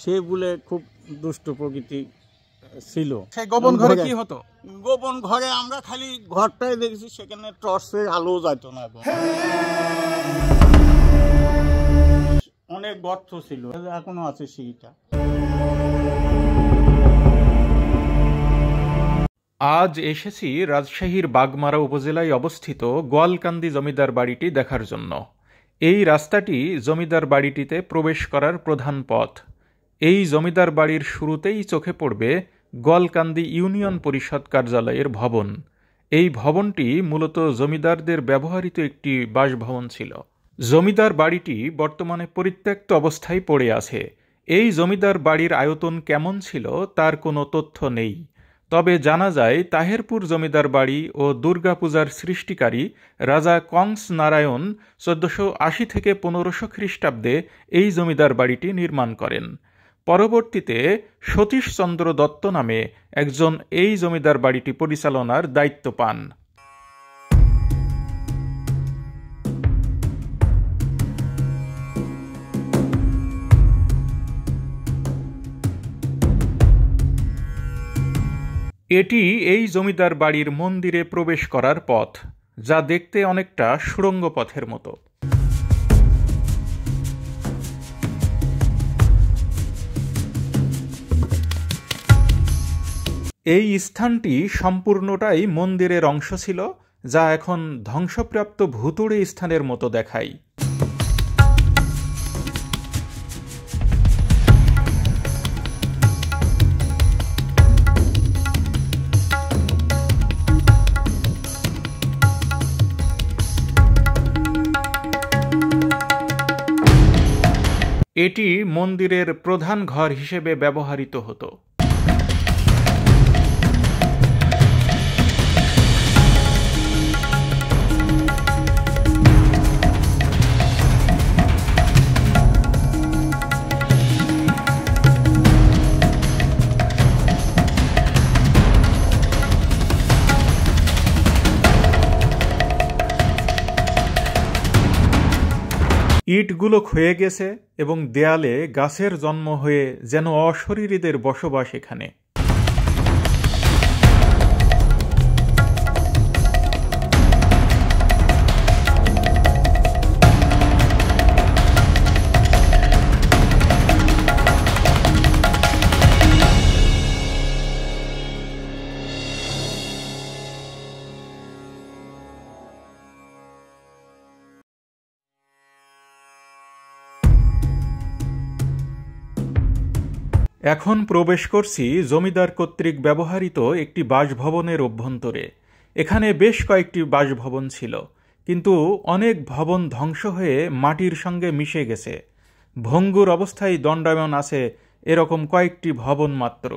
সে বলে খুব দুষ্ট প্রকৃতি ছিল। সেই গোপন ঘরে কি হতো? গোপন ঘরে আমরা খালি ঘরটাই দেখেছি, সেখানে টর্চের আলো যেত না। অনেক গর্ত ছিল, এখনো আছে সেইটা। আজ এসেছি রাজশাহীর বাগমারা উপজেলায় অবস্থিত গোয়ালকান্দি জমিদার বাড়িটি দেখার জন্য। এই রাস্তাটি জমিদার বাড়িটিতে প্রবেশ করার প্রধান পথ। এই জমিদার বাড়ির শুরুতেই চোখে পড়বে গোয়ালকান্দি ইউনিয়ন পরিষদ কার্যালয়ের ভবন। এই ভবনটি মূলত জমিদারদের ব্যবহৃত একটি বাসভবন ছিল। জমিদার বাড়িটি বর্তমানে পরিত্যক্ত অবস্থায় পড়ে আছে। এই জমিদার বাড়ির আয়তন কেমন ছিল তার কোনো তথ্য নেই। তবে জানা যায় তাহেরপুর জমিদার বাড়ি ও দুর্গাপূজার সৃষ্টিকারী রাজা কংস নারায়ণ 1480 থেকে 1500 খ্রিস্টাব্দে এই জমিদার বাড়িটি নির্মাণ করেন। পরবর্তীতে সতীশচন্দ্র দত্ত নামে একজন এই জমিদার বাড়িটি পরিচালনার দায়িত্ব পান। এটি এই জমিদার বাড়ির মন্দিরে প্রবেশ করার পথ, যা দেখতে অনেকটা সুড়ঙ্গ পথের মতো। এই স্থানটি সম্পূর্ণটাই মন্দিরের অংশ ছিল, যা এখন ধ্বংসপ্রাপ্ত ভুতুড়ে স্থানের মতো দেখায়। এটি মন্দিরের প্রধান ঘর হিসেবে ব্যবহৃত হতো। ইটগুলো ক্ষয়ে গেছে এবং দেয়ালে গাছের জন্ম হয়ে যেন অশরীরীদের বসবাস এখানে। এখন প্রবেশ করছি জমিদার কর্তৃক ব্যবহৃত একটি বাসভবনের অভ্যন্তরে। এখানে বেশ কয়েকটি বাসভবন ছিল, কিন্তু অনেক ভবন ধ্বংস হয়ে মাটির সঙ্গে মিশে গেছে। ভঙ্গুর অবস্থায় দণ্ডায়মান আছে এরকম কয়েকটি ভবন মাত্র।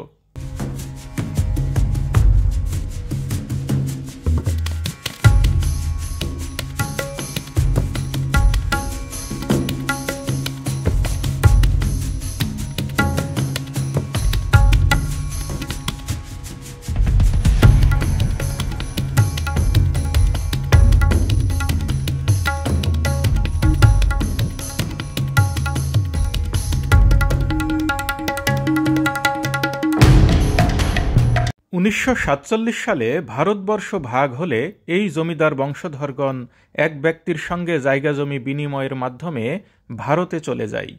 উনিশশো 1947 সালে ভারতবর্ষ ভাগ হলে এই জমিদার বংশধরগণ এক ব্যক্তির সঙ্গে জায়গা জমি বিনিময়ের মাধ্যমে ভারতে চলে যায়।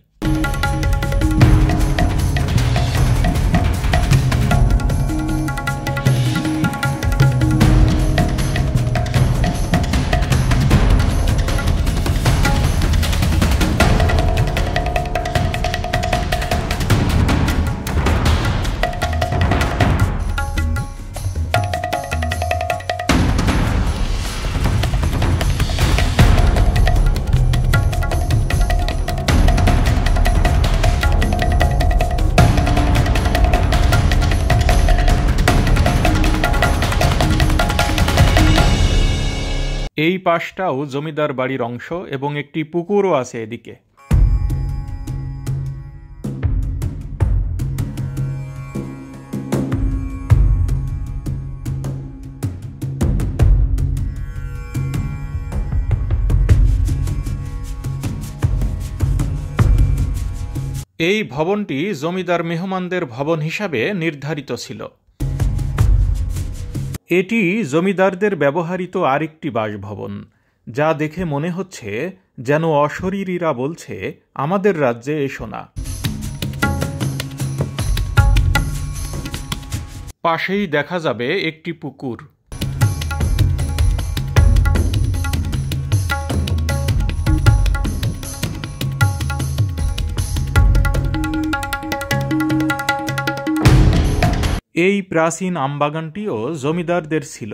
এই পাশটাও জমিদার বাড়ির অংশ এবং একটি পুকুরও আছে এদিকে। এই ভবনটি জমিদার মেহমানদের ভবন হিসাবে নির্ধারিত ছিল। এটি জমিদারদের ব্যবহৃত আরেকটি বাসভবন, যা দেখে মনে হচ্ছে যেন অশরীরীরা বলছে, আমাদের রাজ্যে এসো না। পাশেই দেখা যাবে একটি পুকুর। এই প্রাচীন আমবাগানটিও জমিদারদের ছিল।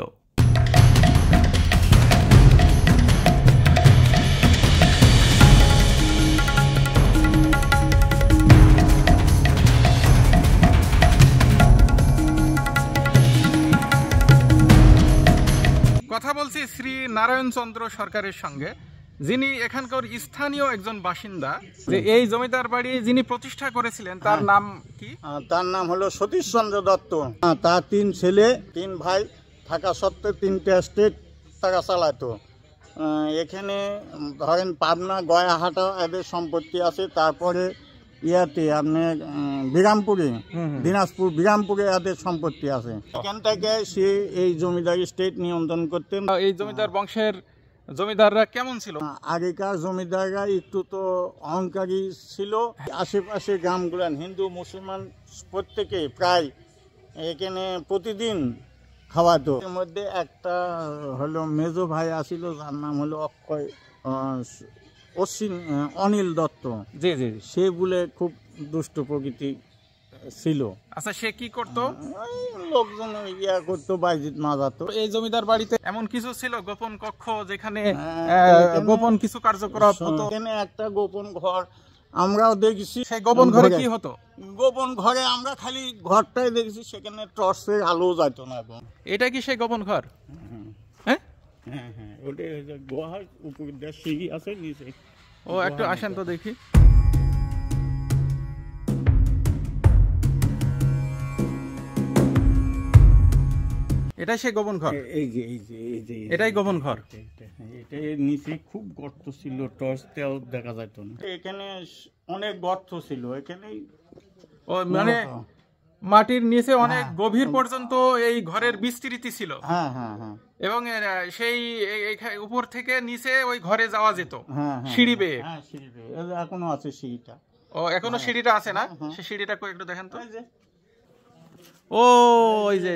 কথা বলছি শ্রী নারায়ণ চন্দ্র সরকারের সঙ্গে, যিনি এখানকার স্থানীয় একজন বাসিন্দা। যে এই জমিদার বাড়ি যিনি প্রতিষ্ঠা করেছিলেন তার নাম কি? তার নাম হলো সতীশচন্দ্র দত্ত। তার 3 ছেলে 3 ভাই থাকা সত্ত্বেও 3টে স্টেট তারা চালাতো। এখানে ধরেন পাবনা, গয়াহাটা এদের সম্পত্তি আছে। তারপরে ইয়াতে আপনার বিরামপুরে, দিনাজপুর বিরামপুরে এদের সম্পত্তি আছে। এখান থেকে সে এই জমিদারি স্টেট নিয়ন্ত্রণ করতেন। এই জমিদার বংশের জমিদাররা কেমন ছিল? আগেকার জমিদাররা একটু তো অহংকারী ছিল। আশেপাশে গ্রামগুলান হিন্দু মুসলমান প্রত্যেকে প্রায় এখানে প্রতিদিন খাওয়াতো। এর মধ্যে একটা হলো মেজো ভাই আসিল, যার নাম হলো অনিল দত্ত। জি জি। সে বলে খুব দুষ্ট প্রকৃতি ছিল। আচ্ছা, সে কি করতো? লোকজন ইয়া করতো, বাইজিত মাজাতো। এই জমিদার বাড়িতে এমন কিছু ছিল গোপন কক্ষ, যেখানে গোপন কিছু কার্যকলাপ হতো? এখানে একটা গোপন ঘর আমরাও দেখেছি। সেই গোপন ঘরে কি হতো? গোপন ঘরে আমরা খালি ঘরটাই দেখেছি, সেখানে টর্চের আলো যেত না। এটা কি সেই গোপন ঘর? হ্যাঁ হ্যাঁ হ্যাঁ, ওটা গুহার উপর দিয়ে সিঁড়ি আছে নিচে। ও, একটু আসেন তো দেখি। এটাই সেই গোপন ঘর? এই যে এটাই গোপন ঘর। এটা নিচে খুব গর্ত ছিল, টর্চ তেও দেখা যেত না। এখানে অনেক গর্ত ছিল এখানেই। ও মানে মাটির নিচে অনেক গভীর পর্যন্ত এই ঘরের বিস্তৃতি ছিল। হ্যাঁ হ্যাঁ হ্যাঁ। এবং সেই উপর থেকে নিচে ওই ঘরে যাওয়া যেত সিঁড়ি বেয়ে। হ্যাঁ, সিঁড়ি বেয়ে এখনো আছে সিঁড়িটা। ও, এখনো সিঁড়িটা আছে না? সেই সিঁড়িটা একটু দেখেন তো। ও, এই যে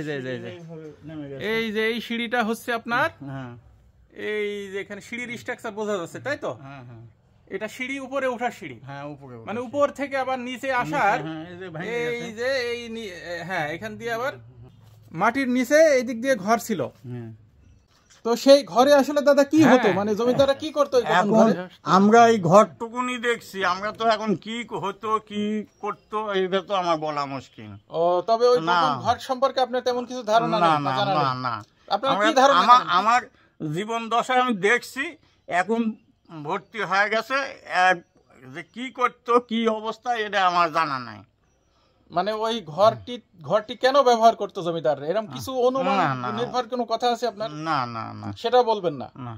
এই যে এই সিঁড়িটা হচ্ছে আপনার, এই যে এখানে সিঁড়ির স্ট্রাকচার বোঝা যাচ্ছে, তাই তো? হ্যাঁ হ্যাঁ, এটা সিঁড়ি, উপরে ওঠার সিঁড়ি। হ্যাঁ, উপরে মানে উপর থেকে আবার নিচে আসার। এই যে হ্যাঁ, এখান দিয়ে আবার মাটির নিচে এই দিক দিয়ে ঘর ছিল। তো সেই ঘরে আসলে দাদা কি হতো, মানে জমিদাররা কি করতো? আমরা এই ঘরটুকুনি দেখছি, আমরা তো এখন কি হতো কি করতো এটা তো আমার বলা মুশকিল। ও, তবে ওই ঘর সম্পর্কে আপনার তেমন কিছু ধারণা নেই? না। আপনার কি ধারণা? আমার জীবন দশায় আমি দেখছি, এখন ভর্তি হয়ে গেছে, যে কি করতো কি অবস্থা এটা আমার জানা নাই। মানে ওই ঘরটি কেন ব্যবহার করতো জমিদার, এরকম কিছু অনুমান নির্ভর কোনো কথা আছে আপনার? না, সেটা বলবেন না? না।